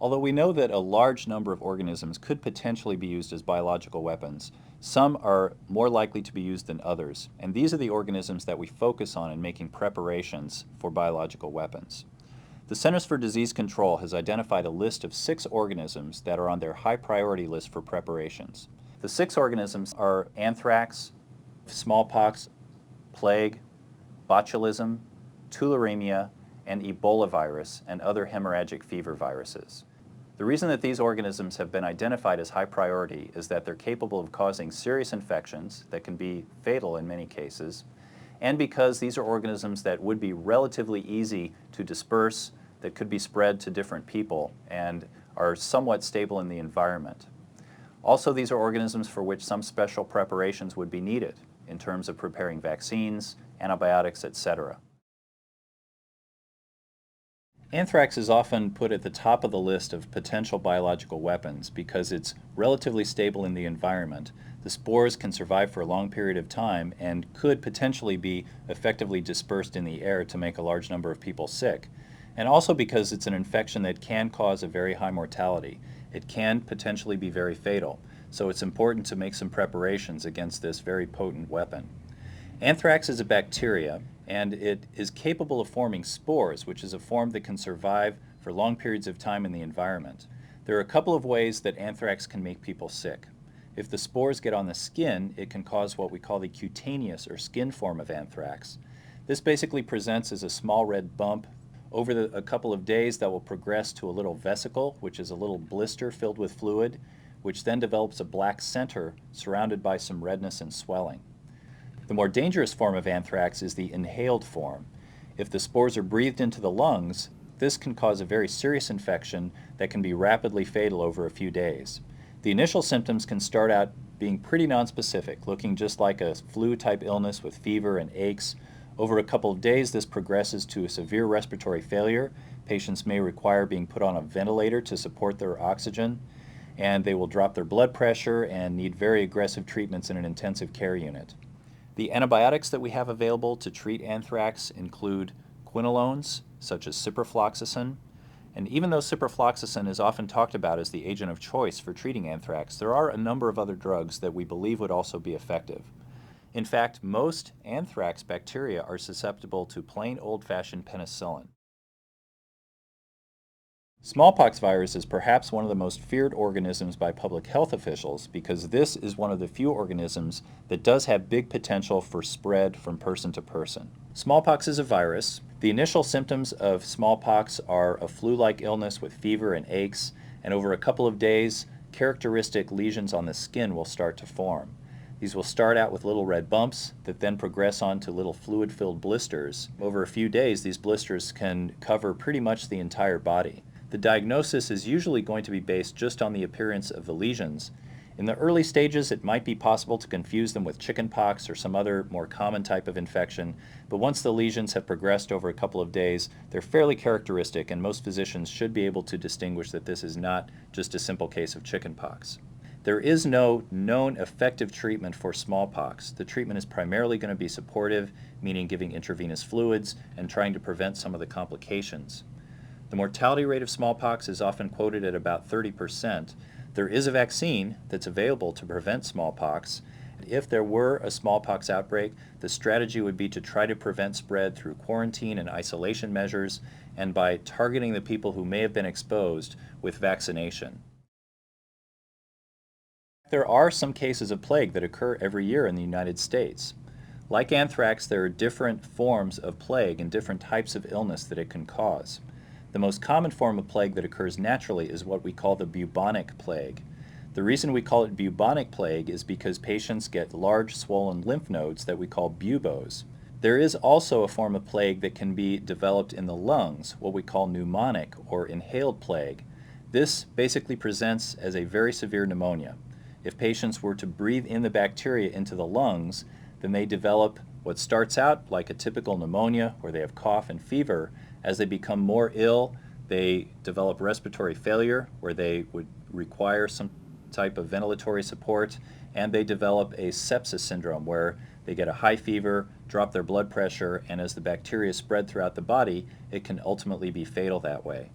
Although we know that a large number of organisms could potentially be used as biological weapons, some are more likely to be used than others, and these are the organisms that we focus on in making preparations for biological weapons. The Centers for Disease Control has identified a list of 6 organisms that are on their high priority list for preparations. The 6 organisms are anthrax, smallpox, plague, botulism, tularemia, and Ebola virus and other hemorrhagic fever viruses. The reason that these organisms have been identified as high priority is that they're capable of causing serious infections that can be fatal in many cases, and because these are organisms that would be relatively easy to disperse, that could be spread to different people, and are somewhat stable in the environment. Also, these are organisms for which some special preparations would be needed in terms of preparing vaccines, antibiotics, etc. Anthrax is often put at the top of the list of potential biological weapons because it's relatively stable in the environment. The spores can survive for a long period of time and could potentially be effectively dispersed in the air to make a large number of people sick. And also because it's an infection that can cause a very high mortality. It can potentially be very fatal. So it's important to make some preparations against this very potent weapon. Anthrax is a bacteria, and it is capable of forming spores, which is a form that can survive for long periods of time in the environment. There are a couple of ways that anthrax can make people sick. If the spores get on the skin, it can cause what we call the cutaneous or skin form of anthrax. This basically presents as a small red bump. Over a couple of days, that will progress to a little vesicle, which is a little blister filled with fluid, which then develops a black center surrounded by some redness and swelling. The more dangerous form of anthrax is the inhaled form. If the spores are breathed into the lungs, this can cause a very serious infection that can be rapidly fatal over a few days. The initial symptoms can start out being pretty nonspecific, looking just like a flu-type illness with fever and aches. Over a couple of days, this progresses to a severe respiratory failure. Patients may require being put on a ventilator to support their oxygen, and they will drop their blood pressure and need very aggressive treatments in an intensive care unit. The antibiotics that we have available to treat anthrax include quinolones, such as ciprofloxacin, and even though ciprofloxacin is often talked about as the agent of choice for treating anthrax, there are a number of other drugs that we believe would also be effective. In fact, most anthrax bacteria are susceptible to plain old-fashioned penicillin. Smallpox virus is perhaps one of the most feared organisms by public health officials because this is one of the few organisms that does have big potential for spread from person to person. Smallpox is a virus. The initial symptoms of smallpox are a flu-like illness with fever and aches, and over a couple of days, characteristic lesions on the skin will start to form. These will start out with little red bumps that then progress on to little fluid-filled blisters. Over a few days, these blisters can cover pretty much the entire body. The diagnosis is usually going to be based just on the appearance of the lesions. In the early stages, it might be possible to confuse them with chickenpox or some other more common type of infection, but once the lesions have progressed over a couple of days, they're fairly characteristic, and most physicians should be able to distinguish that this is not just a simple case of chickenpox. There is no known effective treatment for smallpox. The treatment is primarily going to be supportive, meaning giving intravenous fluids and trying to prevent some of the complications. The mortality rate of smallpox is often quoted at about 30%. There is a vaccine that's available to prevent smallpox. If there were a smallpox outbreak, the strategy would be to try to prevent spread through quarantine and isolation measures and by targeting the people who may have been exposed with vaccination. There are some cases of plague that occur every year in the United States. Like anthrax, there are different forms of plague and different types of illness that it can cause. The most common form of plague that occurs naturally is what we call the bubonic plague. The reason we call it bubonic plague is because patients get large swollen lymph nodes that we call buboes. There is also a form of plague that can be developed in the lungs, what we call pneumonic or inhaled plague. This basically presents as a very severe pneumonia. If patients were to breathe in the bacteria into the lungs, then they develop what starts out like a typical pneumonia where they have cough and fever. As they become more ill, they develop respiratory failure where they would require some type of ventilatory support, and they develop a sepsis syndrome where they get a high fever, drop their blood pressure, and as the bacteria spread throughout the body, it can ultimately be fatal that way.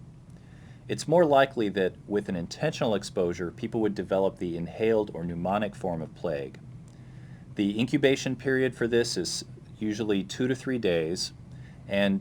It's more likely that with an intentional exposure, people would develop the inhaled or pneumonic form of plague. The incubation period for this is usually 2 to 3 days, and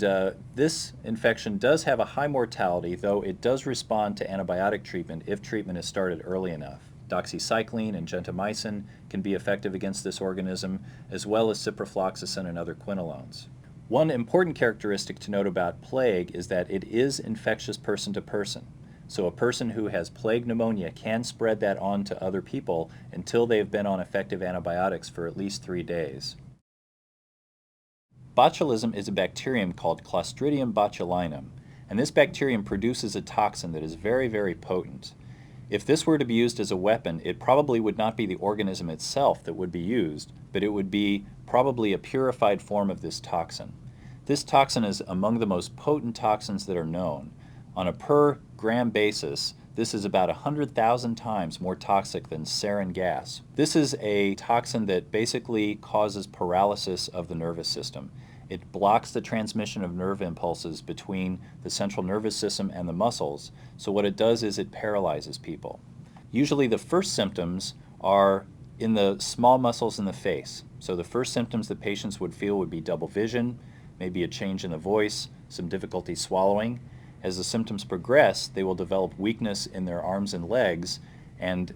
this infection does have a high mortality, though it does respond to antibiotic treatment if treatment is started early enough. Doxycycline and gentamicin can be effective against this organism, as well as ciprofloxacin and other quinolones. One important characteristic to note about plague is that it is infectious person to person. So a person who has plague pneumonia can spread that on to other people until they have been on effective antibiotics for at least 3 days. Botulism is a bacterium called Clostridium botulinum, and this bacterium produces a toxin that is very, very potent. If this were to be used as a weapon, it probably would not be the organism itself that would be used, but it would be probably a purified form of this toxin. This toxin is among the most potent toxins that are known. On a per gram basis, this is about 100,000 times more toxic than sarin gas. This is a toxin that basically causes paralysis of the nervous system. It blocks the transmission of nerve impulses between the central nervous system and the muscles, so what it does is it paralyzes people. Usually the first symptoms are in the small muscles in the face. So the first symptoms that patients would feel would be double vision, maybe a change in the voice, some difficulty swallowing. As the symptoms progress, they will develop weakness in their arms and legs, and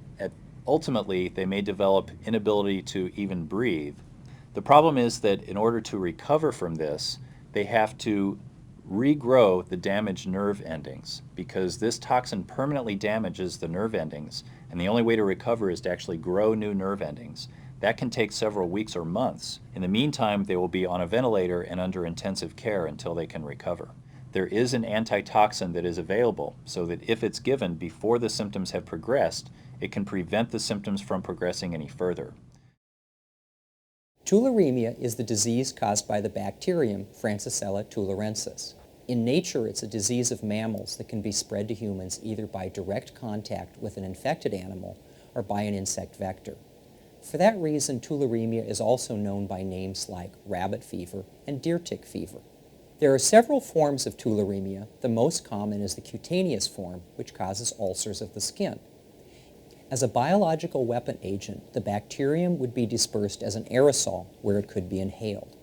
ultimately they may develop inability to even breathe. The problem is that in order to recover from this, they have to regrow the damaged nerve endings, because this toxin permanently damages the nerve endings, and the only way to recover is to actually grow new nerve endings. That can take several weeks or months. In the meantime, they will be on a ventilator and under intensive care until they can recover. There is an antitoxin that is available so that if it's given before the symptoms have progressed, it can prevent the symptoms from progressing any further. Tularemia is the disease caused by the bacterium Francisella tularensis. In nature, it's a disease of mammals that can be spread to humans either by direct contact with an infected animal or by an insect vector. For that reason, tularemia is also known by names like rabbit fever and deer tick fever. There are several forms of tularemia. The most common is the cutaneous form, which causes ulcers of the skin. As a biological weapon agent, the bacterium would be dispersed as an aerosol where it could be inhaled.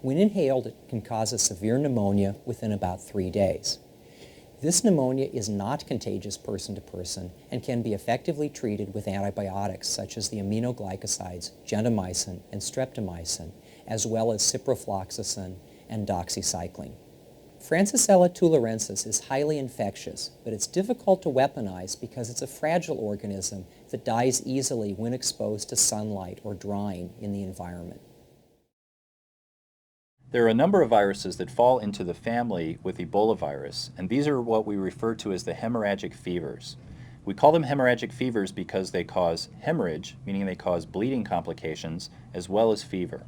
When inhaled, it can cause a severe pneumonia within about 3 days. This pneumonia is not contagious person to person and can be effectively treated with antibiotics such as the aminoglycosides gentamicin and streptomycin, as well as ciprofloxacin and doxycycline. Francisella tularensis is highly infectious, but it's difficult to weaponize because it's a fragile organism that dies easily when exposed to sunlight or drying in the environment. There are a number of viruses that fall into the family with Ebola virus, and these are what we refer to as the hemorrhagic fevers. We call them hemorrhagic fevers because they cause hemorrhage, meaning they cause bleeding complications, as well as fever.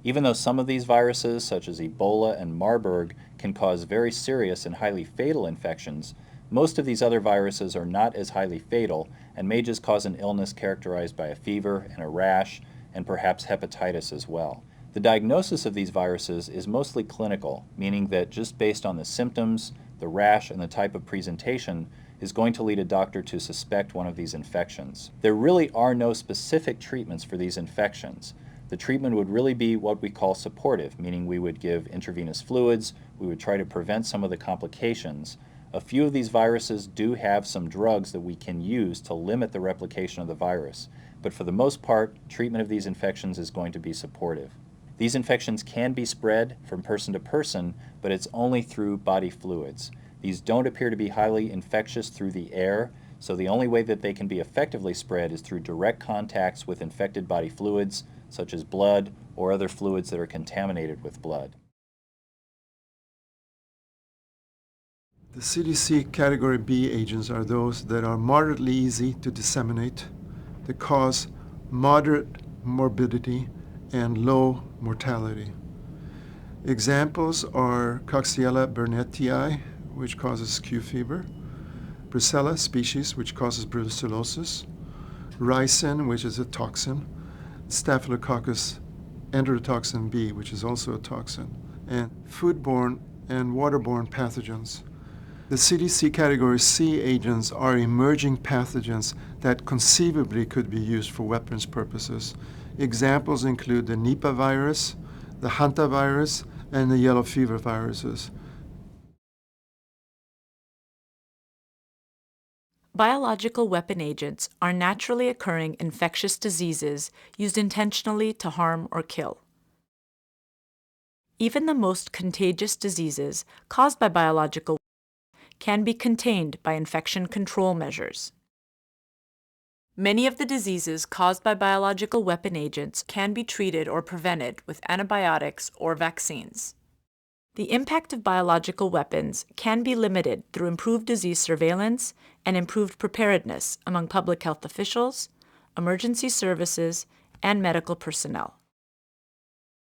Even though some of these viruses, such as Ebola and Marburg, can cause very serious and highly fatal infections, most of these other viruses are not as highly fatal and may just cause an illness characterized by a fever and a rash, and perhaps hepatitis as well. The diagnosis of these viruses is mostly clinical, meaning that just based on the symptoms, the rash, and the type of presentation is going to lead a doctor to suspect one of these infections. There really are no specific treatments for these infections. The treatment would really be what we call supportive, meaning we would give intravenous fluids, we would try to prevent some of the complications. A few of these viruses do have some drugs that we can use to limit the replication of the virus, but for the most part, treatment of these infections is going to be supportive. These infections can be spread from person to person, but it's only through body fluids. These don't appear to be highly infectious through the air, so the only way that they can be effectively spread is through direct contacts with infected body fluids, such as blood or other fluids that are contaminated with blood. The CDC Category B agents are those that are moderately easy to disseminate, that cause moderate morbidity and low mortality. Examples are Coxiella burnetii, which causes Q fever, Brucella species, which causes brucellosis, ricin, which is a toxin, Staphylococcus enterotoxin B, which is also a toxin, and foodborne and waterborne pathogens. The CDC Category C agents are emerging pathogens that conceivably could be used for weapons purposes. Examples include the Nipah virus, the hantavirus, and the yellow fever viruses. Biological weapon agents are naturally occurring infectious diseases used intentionally to harm or kill. Even the most contagious diseases caused by biological can be contained by infection control measures. Many of the diseases caused by biological weapon agents can be treated or prevented with antibiotics or vaccines. The impact of biological weapons can be limited through improved disease surveillance and improved preparedness among public health officials, emergency services, and medical personnel.